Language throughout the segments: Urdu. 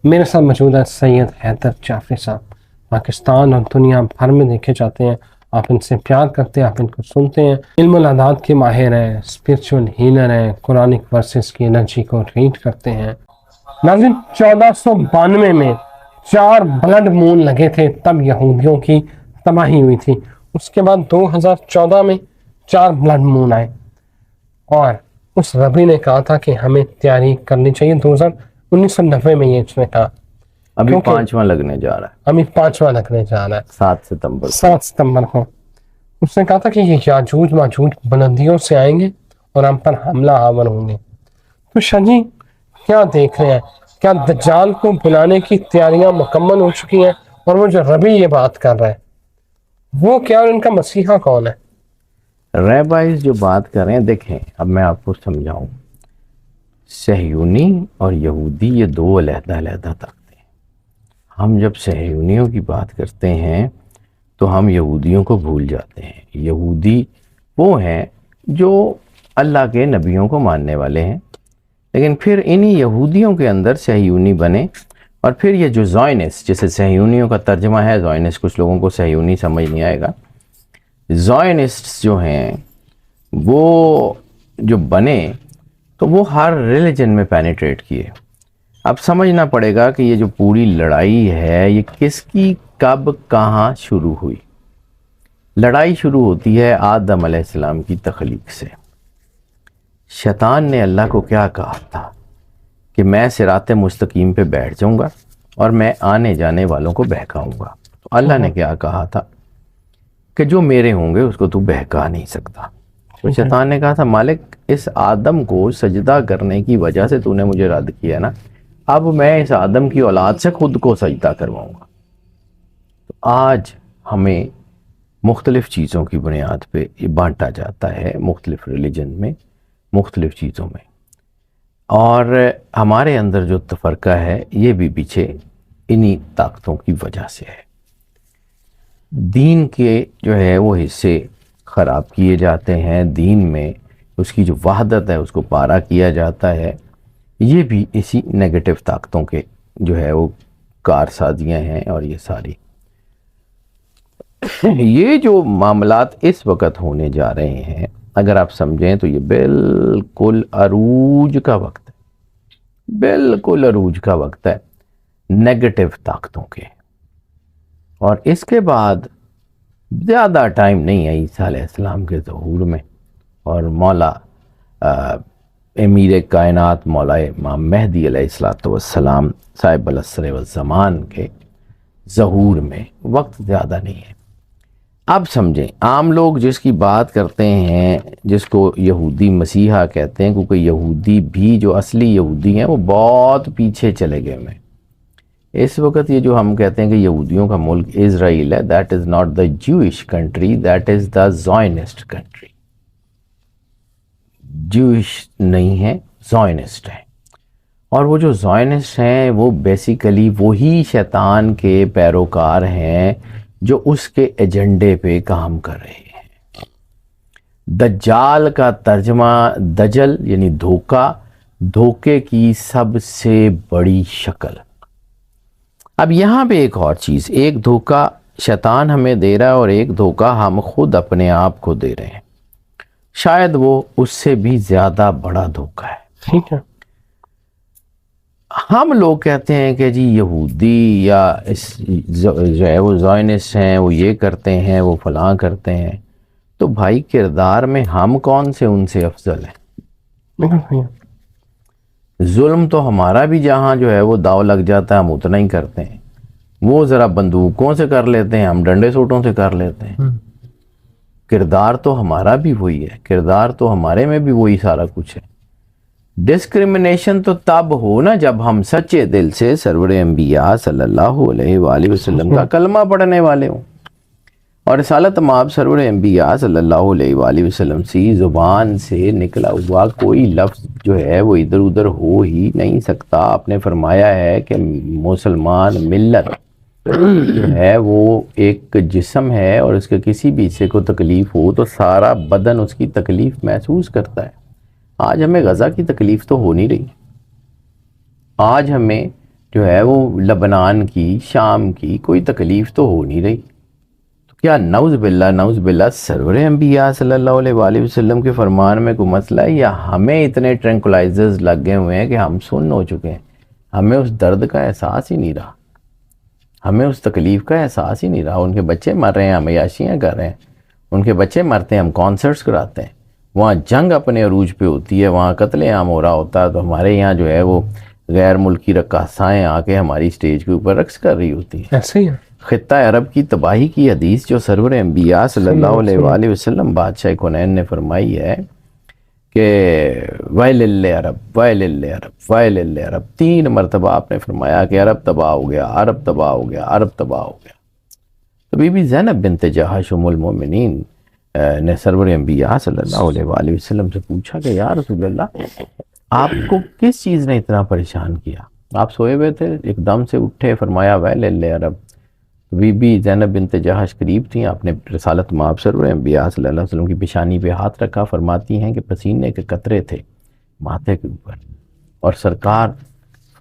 میرے ساتھ موجود ہے سید حیدر جعفری صاحب، پاکستان اور دنیا بھر میں دیکھے جاتے ہیں، آپ ان سے پیار کرتے ہیں، آپ ان کو سنتے ہیں، علم العداد کے ماہر ہیں، اسپرچول ہیلر ہیں، قرآنک ورسز کی انرجی کو ریڈ کرتے ہیں۔ ناظرین، 1492 میں 4 بلڈ مون لگے تھے، تب یہودیوں کی تباہی ہوئی تھی۔ اس کے بعد 2014 میں 4 بلڈ مون آئے، اور اس ربی نے کہا تھا کہ ہمیں تیاری کرنی چاہیے۔ 1990 میں یہ اس نے کہا، ابھی 5واں لگنے جا رہا ہے، ابھی 5واں لگنے جا رہا ہے 7 ستمبر کو۔ اس نے کہا تھا کہ یہ یاجوج ماجوج بلندیوں سے آئیں گے اور ہم پر حملہ آور ہوں گے۔ تو شاہ جی کیا دیکھ رہے ہیں؟ کیا دجال کو بلانے کی تیاریاں مکمل ہو چکی ہیں؟ اور وہ جو ربی یہ بات کر رہا ہے وہ کیا، اور ان کا مسیحا کون ہے؟ ریبائز جو بات کر رہے ہیں، دیکھیں اب میں آپ کو سمجھاؤں، صہیونی اور یہودی یہ 2 علیحدہ علیحدہ طاقتیں ہیں۔ ہم جب صہیونیوں کی بات کرتے ہیں تو ہم یہودیوں کو بھول جاتے ہیں۔ یہودی وہ ہیں جو اللہ کے نبیوں کو ماننے والے ہیں، لیکن پھر انہی یہودیوں کے اندر صہیونی بنے، اور پھر یہ جو زائنسٹ، جیسے صہیونیوں کا ترجمہ ہے زائنسٹ، کچھ لوگوں کو صہیونی سمجھ نہیں آئے گا، زائنسٹ جو ہیں وہ جو بنے تو وہ ہر ریلیجن میں پینیٹریٹ کیے۔ اب سمجھنا پڑے گا کہ یہ جو پوری لڑائی ہے یہ کس کی کب کہاں شروع ہوئی۔ لڑائی شروع ہوتی ہے آدم علیہ السلام کی تخلیق سے۔ شیطان نے اللہ کو کیا کہا تھا کہ میں صراط مستقیم پہ بیٹھ جاؤں گا اور میں آنے جانے والوں کو بہکاؤں گا۔ تو اللہ نے کیا کہا تھا کہ جو میرے ہوں گے اس کو تو بہکا نہیں سکتا۔ تو شیطان نے کہا تھا مالک اس آدم کو سجدہ کرنے کی وجہ سے تو نے مجھے رد کیا نا، اب میں اس آدم کی اولاد سے خود کو سجدہ کرواؤں گا۔ تو آج ہمیں مختلف چیزوں کی بنیاد پہ یہ بانٹا جاتا ہے، مختلف ریلیجن میں، مختلف چیزوں میں، اور ہمارے اندر جو تفرقہ ہے یہ بھی پیچھے انہی طاقتوں کی وجہ سے ہے۔ دین کے جو ہے وہ حصے خراب کیے جاتے ہیں، دین میں اس کی جو وحدت ہے اس کو پارا کیا جاتا ہے، یہ بھی اسی نیگیٹو طاقتوں کے جو ہے وہ کارسازیاں ہیں۔ اور یہ ساری یہ جو معاملات اس وقت ہونے جا رہے ہیں، اگر آپ سمجھیں تو یہ بالکل عروج کا وقت ہے، بالکل عروج کا وقت ہے نیگیٹو طاقتوں کے۔ اور اس کے بعد زیادہ ٹائم نہیں ہے عیسیٰ علیہ السلام کے ظہور میں اور مولا امیر کائنات مولا امام مہدی علیہ السلام صاحب العصر والزمان کے ظہور میں وقت زیادہ نہیں ہے۔ اب سمجھیں، عام لوگ جس کی بات کرتے ہیں، جس کو یہودی مسیحا کہتے ہیں، کیونکہ یہودی بھی جو اصلی یہودی ہیں وہ بہت پیچھے چلے گئے ہیں۔ اس وقت یہ جو ہم کہتے ہیں کہ یہودیوں کا ملک اسرائیل ہے، that is not the Jewish country, that is the زائنسٹ country. Jewish نہیں ہے، زائنسٹ ہے، اور وہ جو زائنسٹ ہیں وہ بیسیکلی وہی شیطان کے پیروکار ہیں جو اس کے ایجنڈے پہ کام کر رہے ہیں۔ دجال کا ترجمہ دجل یعنی دھوکہ، دھوکے کی سب سے بڑی شکل۔ اب یہاں پہ ایک اور چیز، ایک دھوکہ شیطان ہمیں دے رہا ہے اور ایک دھوکہ ہم خود اپنے آپ کو دے رہے ہیں، شاید وہ اس سے بھی زیادہ بڑا دھوکہ ہے۔ ٹھیک ہے، ہم لوگ کہتے ہیں کہ جی یہودی یا جو ہے وہ زائنسٹ ہیں، وہ یہ کرتے ہیں، وہ فلاں کرتے ہیں، تو بھائی کردار میں ہم کون سے ان سے افضل ہیں؟ بالکل صحیح ہے۔ ظلم تو ہمارا بھی جہاں جو ہے وہ داؤ لگ جاتا ہے ہم اتنا ہی کرتے ہیں، وہ ذرا بندوقوں سے کر لیتے ہیں، ہم ڈنڈے سوٹوں سے کر لیتے ہیں۔ کردار تو ہمارا بھی وہی ہے، کردار تو ہمارے میں بھی وہی سارا کچھ ہے۔ ڈسکریمنیشن تو تب ہو نا جب ہم سچے دل سے سرور انبیاء صلی اللہ علیہ وآلہ وسلم کا کلمہ پڑھنے والے ہوں، اور رسالت مآب سرور انبیاء صلی اللہ علیہ وآلہ وسلم سی زبان سے نکلا ہوا کوئی لفظ جو ہے وہ ادھر ادھر ہو ہی نہیں سکتا۔ آپ نے فرمایا ہے کہ مسلمان ملت جو ہے وہ ایک جسم ہے، اور اس کے کسی بھی حصے کو تکلیف ہو تو سارا بدن اس کی تکلیف محسوس کرتا ہے۔ آج ہمیں غزہ کی تکلیف تو ہو نہیں رہی، آج ہمیں جو ہے وہ لبنان کی، شام کی کوئی تکلیف تو ہو نہیں رہی، تو کیا نعوذ باللہ سرور انبیاء صلی اللہ علیہ وآلہ وسلم کے فرمان میں کوئی مسئلہ ہے، یا ہمیں اتنے ٹرینکولائزرز لگ گئے ہوئے ہیں کہ ہم سن ہو چکے ہیں، ہمیں اس درد کا احساس ہی نہیں رہا، ہمیں اس تکلیف کا احساس ہی نہیں رہا. ان کے بچے مر رہے ہیں، ہم عیاشیاں کر رہے ہیں، ان کے بچے مرتے ہیں، ہم کانسرٹس کراتے ہیں، وہاں جنگ اپنے عروج پہ ہوتی ہے، وہاں قتل عام ہو رہا ہوتا ہے، تو ہمارے یہاں جو ہے وہ غیر ملکی رقاصائیں آ کے ہماری سٹیج کے اوپر رقص کر رہی ہوتی ہیں. ایسے ہی ہے. خطہ عرب کی تباہی کی حدیث جو سرور انبیاء صلی اللہ علیہ وآلہ وسلم بادشاہ کونین نے فرمائی ہے کہ ویل للعرب ویل للعرب ویل للعرب، 3 مرتبہ آپ نے فرمایا کہ عرب تباہ ہو گیا، عرب تباہ ہو گیا، عرب تباہ ہو گیا. تو بی بی زینب بنت جہش ام المومنین نے سرور انبیاء صلی اللہ علیہ وآلہ وسلم سے پوچھا کہ یا رسول اللہ، آپ کو کس چیز نے اتنا پریشان کیا؟ آپ سوئے ہوئے تھے، ایک دم سے اٹھے، فرمایا ویل للعرب. بی بی زینب بنت جہش قریب تھیں، آپ نے رسالت مآب سرور انبیاء صلی اللہ علیہ وسلم کی پیشانی پہ ہاتھ رکھا، فرماتی ہیں کہ پسینے کے قطرے تھے ماتھے کے اوپر، اور سرکار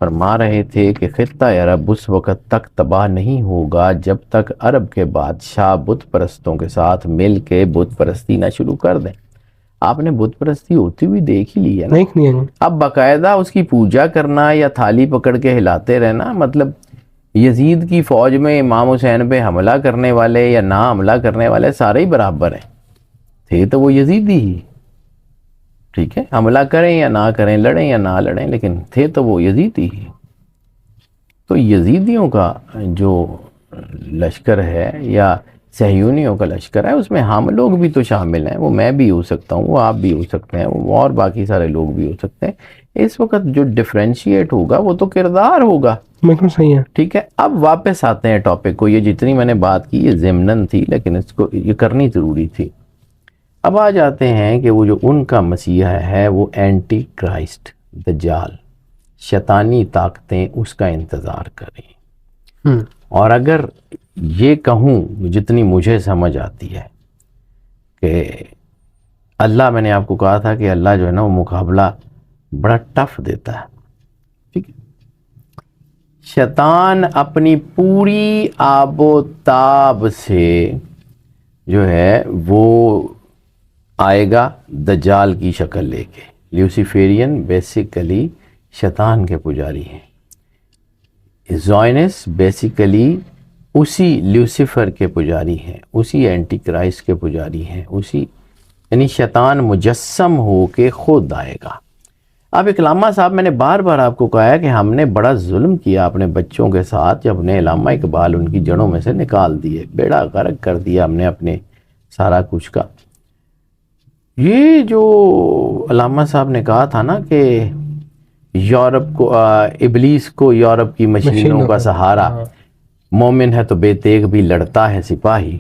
فرما رہے تھے کہ خطہ عرب اس وقت تک تباہ نہیں ہوگا جب تک عرب کے بادشاہ بت پرستوں کے ساتھ مل کے بت پرستی نہ شروع کر دیں. آپ نے بت پرستی ہوتی ہوئی دیکھ ہی لی ہے نا. اب باقاعدہ اس کی پوجا کرنا یا تھالی پکڑ کے ہلاتے رہنا، مطلب یزید کی فوج میں امام حسین پہ حملہ کرنے والے یا نہ حملہ کرنے والے سارے ہی برابر ہیں، تھے تو وہ یزیدی ہی، ٹھیک ہے، حملہ کریں یا نہ کریں، لڑیں یا نہ لڑیں، لیکن تھے تو وہ یزیدی ہی. تو یزیدیوں کا جو لشکر ہے یا صہیونیوں کا لشکر ہے، اس میں ہم لوگ بھی تو شامل ہیں، وہ میں بھی ہو سکتا ہوں، وہ آپ بھی ہو سکتے ہیں، وہ اور باقی سارے لوگ بھی ہو سکتے ہیں. اس وقت جو ڈفرینشیٹ ہوگا وہ تو کردار ہوگا. بالکل صحیح ہے. ٹھیک ہے، اب واپس آتے ہیں ٹاپک کو. یہ جتنی میں نے بات کی یہ ضمناً تھی، لیکن اس کو یہ کرنی ضروری تھی. اب آ جاتے ہیں کہ وہ جو ان کا مسیحا ہے وہ اینٹی کرائسٹ، دجال، شیطانی طاقتیں اس کا انتظار کریں. اور اگر یہ کہوں جتنی مجھے سمجھ آتی ہے کہ اللہ، میں نے آپ کو کہا تھا کہ اللہ جو ہے نا وہ مقابلہ بڑا ٹف دیتا ہے. ٹھیک ہے، شیطان اپنی پوری آب و تاب سے جو ہے وہ آئے گا دجال کی شکل لے کے. لیوسیفیرین بیسیکلی شیطان کے پجاری ہیں، زائنس بیسیکلی اسی لیوسیفر کے پجاری ہیں، اسی اینٹی کرائسٹ کے پجاری ہیں، اسی یعنی شیطان مجسم ہو کے خود آئے گا. اب علامہ صاحب، میں نے بار بار آپ کو کہا ہے کہ ہم نے بڑا ظلم کیا اپنے بچوں کے ساتھ جب نے علامہ اقبال ان کی جڑوں میں سے نکال دیے، بیڑا غرق کر دیا ہم نے اپنے سارا کچھ کا. یہ جو علامہ صاحب نے کہا تھا نا کہ یورپ کو، ابلیس کو یورپ کی مشینوں کا سہارا، مومن ہے تو بے تیغ بھی لڑتا ہے سپاہی.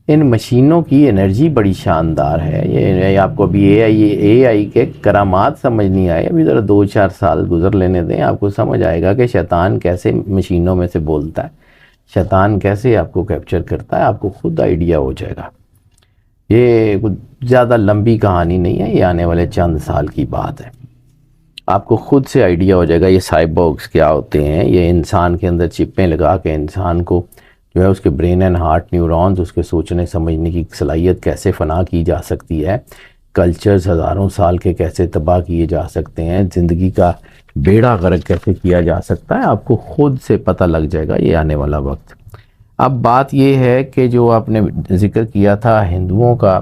ان مشینوں کی انرجی بڑی شاندار ہے. یہ آپ کو ابھی اے آئی کے کرامات سمجھ نہیں آئے، ابھی ذرا 2-4 سال گزر لینے دیں، آپ کو سمجھ آئے گا کہ شیطان کیسے مشینوں میں سے بولتا ہے، شیطان کیسے آپ کو کیپچر کرتا ہے. آپ کو خود آئیڈیا ہو جائے گا. یہ زیادہ لمبی کہانی نہیں ہے، یہ آنے والے چند سال کی بات ہے. آپ کو خود سے آئیڈیا ہو جائے گا یہ سائبورگز کیا ہوتے ہیں. یہ انسان کے اندر چپیں لگا کے انسان کو جو ہے اس کے برین اینڈ ہارٹ نیورونز، اس کے سوچنے سمجھنے کی صلاحیت کیسے فنا کی جا سکتی ہے، کلچرز ہزاروں سال کے کیسے تباہ کیے جا سکتے ہیں، زندگی کا بیڑا غرق کیسے کیا جا سکتا ہے، آپ کو خود سے پتہ لگ جائے گا یہ آنے والا وقت. اب بات یہ ہے کہ جو آپ نے ذکر کیا تھا ہندوؤں کا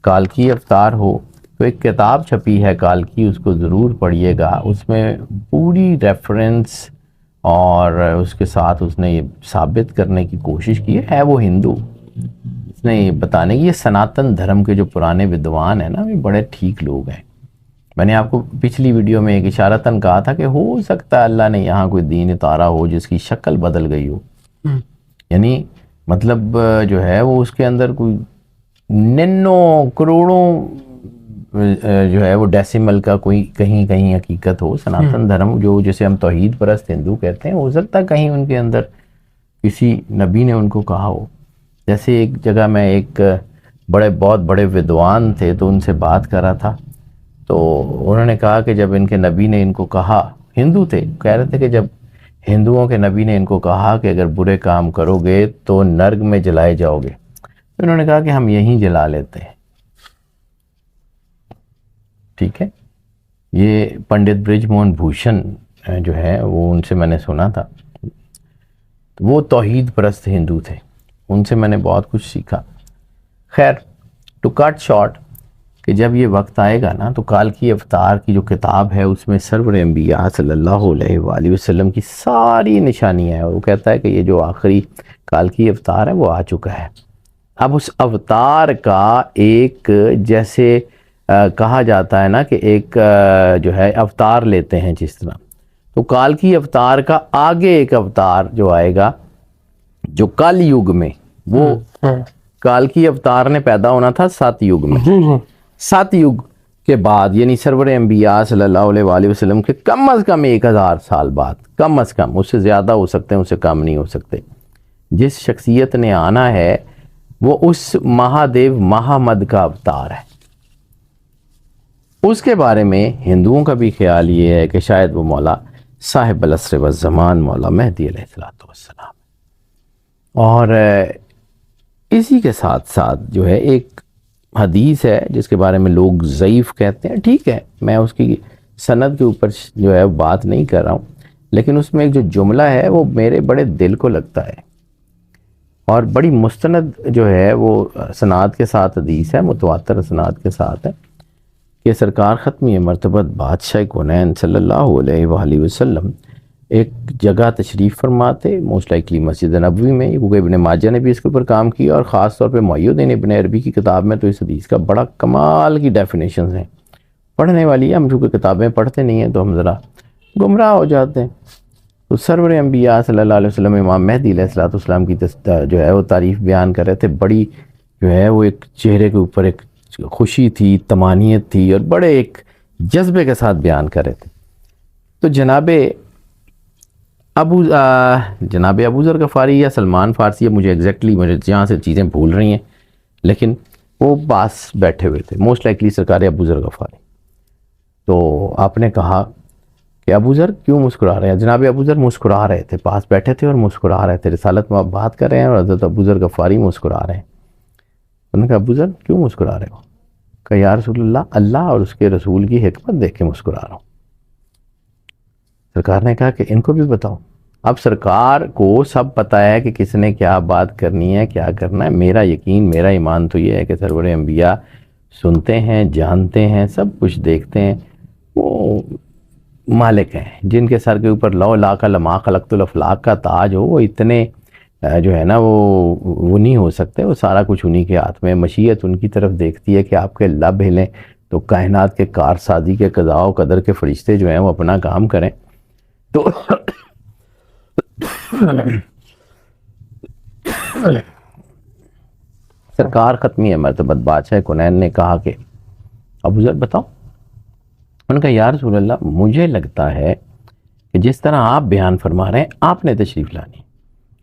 کالکی اوتار ہو، تو ایک کتاب چھپی ہے کالکی، اس کو ضرور پڑھیے گا. اس میں پوری ریفرنس اور اس کے ساتھ اس نے یہ ثابت کرنے کی کوشش کی ہے وہ ہندو. اس نے یہ بتانے کی، یہ سناتن دھرم کے جو پرانے ودوان ہیں نا، یہ بڑے ٹھیک لوگ ہیں. میں نے آپ کو پچھلی ویڈیو میں ایک اشارتاً کہا تھا کہ ہو سکتا ہے اللہ نے یہاں کوئی دین اتارا ہو جس کی شکل بدل گئی ہو، یعنی مطلب جو ہے وہ اس کے اندر کوئی 99 کروڑوں جو ہے وہ ڈیسیمل کا کوئی کہیں کہیں حقیقت ہو. سناتن دھرم جو جسے ہم توحید پرست ہندو کہتے ہیں، ہو سکتا ہے کہیں ان کے اندر کسی نبی نے ان کو کہا ہو. جیسے ایک جگہ میں ایک بہت بڑے ودوان تھے تو ان سے بات کر رہا تھا، تو انہوں نے کہا کہ جب ان کے نبی نے ان کو کہا، ہندو تھے، کہہ رہے تھے کہ جب ہندوؤں کے نبی نے ان کو کہا کہ اگر برے کام کرو گے تو نرگ میں جلائے جاؤ گے، تو انہوں نے کہا کہ ہم یہیں جلا لیتے ہیں. ٹھیک ہے، یہ پنڈت برج موہن بھوشن جو ہے وہ ان سے میں نے سنا تھا، وہ توحید پرست ہندو تھے، ان سے میں نے بہت کچھ سیکھا. خیر ٹو کٹ شارٹ، کہ جب یہ وقت آئے گا نا تو کالکی اوتار کی جو کتاب ہے اس میں سرور انبیاء صلی اللہ علیہ وآلہ وسلم کی ساری نشانیاں ہیں. وہ کہتا ہے کہ یہ جو آخری کالکی اوتار ہے وہ آ چکا ہے. اب اس اوتار کا ایک جیسے کہا جاتا ہے نا کہ ایک جو ہے اوتار لیتے ہیں جس طرح، تو کالکی اوتار کا آگے ایک اوتار جو آئے گا جو کل یگ میں، وہ کالکی اوتار نے پیدا ہونا تھا 7 یگ میں. 7 یگ کے بعد یعنی سرور انبیاء صلی اللہ علیہ وآلہ وسلم کے کم از کم 1000 سال بعد، کم از کم، اس سے زیادہ ہو سکتے ہیں، اس سے کم نہیں ہو سکتے، جس شخصیت نے آنا ہے وہ اس مہادیو مہامد کا اوتار ہے. اس کے بارے میں ہندوؤں کا بھی خیال یہ ہے کہ شاید وہ مولا صاحب العصر والزمان مولا مہدی علیہ السلام. اور اسی کے ساتھ ساتھ جو ہے ایک حدیث ہے جس کے بارے میں لوگ ضعیف کہتے ہیں. ٹھیک ہے، میں اس کی سند کے اوپر جو ہے بات نہیں کر رہا ہوں، لیکن اس میں ایک جو جملہ ہے وہ میرے بڑے دل کو لگتا ہے، اور بڑی مستند جو ہے وہ سناد کے ساتھ حدیث ہے، متواتر سناد کے ساتھ ہے، کہ سرکار ختمی مرتبت بادشاہ کونین صلی اللہ علیہ وآلہ وسلم ایک جگہ تشریف فرماتے، موسٹ لائکلی مسجد نبوی میں، کیونکہ ابن ماجہ نے بھی اس کے اوپر کام کیا، اور خاص طور پہ محی الدین ابن عربی کی کتاب میں تو اس حدیث کا بڑا کمال کی ڈیفینیشنز ہیں. پڑھنے والی ہے، ہم چونکہ کتابیں پڑھتے نہیں ہیں تو ہم ذرا گمراہ ہو جاتے ہیں. تو سرور انبیاء صلی اللہ علیہ وسلم امام مہدی علیہ السلام کی جو ہے وہ تعریف بیان کر رہے تھے. بڑی جو ہے وہ ایک چہرے کے اوپر ایک خوشی تھی، طمانینت تھی، اور بڑے ایک جذبے کے ساتھ بیان کر رہے تھے. تو جناب ابو ذر غفاری یا سلمان فارسی، مجھے ایگزیکٹلی مجھے جہاں سے چیزیں بھول رہی ہیں، لیکن وہ پاس بیٹھے ہوئے تھے، موسٹ لائکلی سرکار ابو ذر غفاری. تو آپ نے کہا کہ ابو ذر کیوں مسکرا رہے ہیں؟ جناب ابو ذر مسکرا رہے تھے، پاس بیٹھے تھے اور مسکرا رہے تھے. رسالت میں آپ بات کر رہے ہیں اور حضرت ابو ذر غفاری مسکرا رہے ہیں. انہوں نے کہا ابو ذر کیوں مسکرا رہے ہو؟ کہ یا رسول اللہ اور اس کے رسول کی حکمت دیکھ کے مسکرا رہا ہوں. سرکار نے کہا کہ ان کو بھی بتاؤ. اب سرکار کو سب پتہ ہے کہ کس نے کیا بات کرنی ہے، کیا کرنا ہے. میرا یقین، میرا ایمان تو یہ ہے کہ سرور انبیاء سنتے ہیں، جانتے ہیں، سب کچھ دیکھتے ہیں. وہ مالک ہیں جن کے سر کے اوپر لو لاکھ لما خلقت الافلاق کا تاج ہو، وہ اتنے جو ہے نا وہ نہیں ہو سکتے. وہ سارا کچھ انہی کے ہاتھ میں. مشیت ان کی طرف دیکھتی ہے کہ آپ کے لب ہلیں تو کائنات کے کارسازی کے قضاء و قدر کے فرشتے جو ہیں وہ اپنا کام کریں. تو سرکار ختمی مرتبت بادشاہ کونین نے کہا کہ ابو ذر بتاؤ. ان کا یا رسول اللہ مجھے لگتا ہے کہ جس طرح آپ بیان فرما رہے ہیں آپ نے تشریف لانی.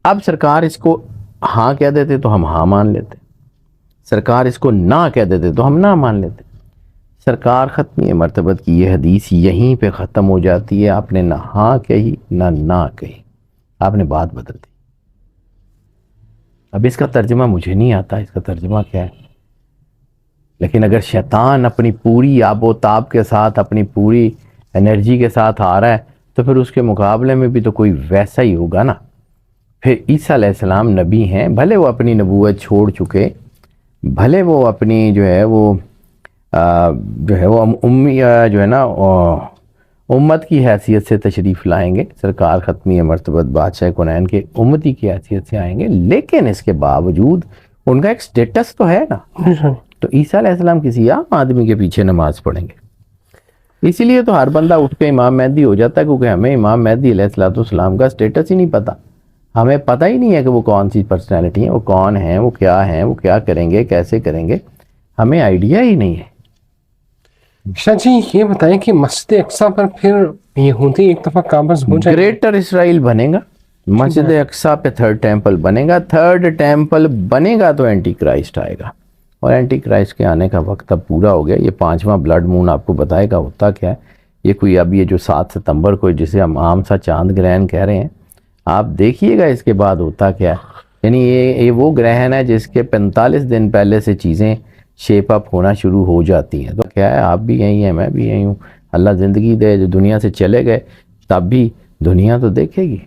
اب سرکار اس کو ہاں کہہ دیتے تو ہم ہاں مان لیتے، سرکار اس کو نہ کہہ دیتے تو ہم نہ مان لیتے. سرکار ختمی مرتبت کی یہ حدیث یہیں پہ ختم ہو جاتی ہے. آپ نے نہ ہاں کہی نہ کہی، آپ نے بات بدل دی. اب اس کا ترجمہ مجھے نہیں آتا، اس کا ترجمہ کیا ہے، لیکن اگر شیطان اپنی پوری آب و تاب کے ساتھ، اپنی پوری انرجی کے ساتھ آ رہا ہے تو پھر اس کے مقابلے میں بھی تو کوئی ویسا ہی ہوگا نا. پھر عیسیٰ علیہ السلام نبی ہیں، بھلے وہ اپنی نبوت چھوڑ چکے، بھلے وہ اپنی جو ہے وہ امی جو ہے نا امت کی حیثیت سے تشریف لائیں گے. سرکار ختمی مرتبت بادشاہ کونین کے امتی کی حیثیت سے آئیں گے، لیکن اس کے باوجود ان کا ایک سٹیٹس تو ہے نا. تو عیسیٰ علیہ السلام کسی عام آدمی کے پیچھے نماز پڑھیں گے. اسی لیے تو ہر بندہ اٹھ کے امام مہدی ہو جاتا ہے، کیونکہ ہمیں امام مہدی علیہ السلام کا سٹیٹس ہی نہیں پتہ. ہمیں پتہ ہی نہیں ہے کہ وہ کون سی پرسنالٹی ہیں، وہ کون ہیں، وہ کیا کریں گے، کیسے کریں گے، ہمیں آئیڈیا ہی نہیں ہے. شاہ جی یہ بتائیں کہ مسجد اقصیٰ پر پھر یہودی ایک دفعہ قابض ہو جائے، گریٹر اسرائیل بنے گا، مسجد اقصیٰ پہ 3rd ٹیمپل بنے گا. 3rd ٹیمپل بنے گا تو اینٹی کرائسٹ آئے گا، اور اینٹی کرائسٹ کے آنے کا وقت اب پورا ہو گیا. یہ 5واں بلڈ مون آپ کو بتائے گا ہوتا کیا ہے. یہ کوئی اب یہ جو 7 ستمبر کو جسے ہم عام سا چاند گرہن کہہ رہے ہیں، آپ دیکھیے گا اس کے بعد ہوتا کیا ہے. یعنی یہ وہ گرہن ہے جس کے 45 دن پہلے سے چیزیں شیپ اپ ہونا شروع ہو جاتی ہیں. تو کیا ہے، آپ بھی یہیں ہیں، میں بھی یہیں ہوں. اللہ زندگی دے، جو دنیا سے چلے گئے تب بھی دنیا تو دیکھے گی.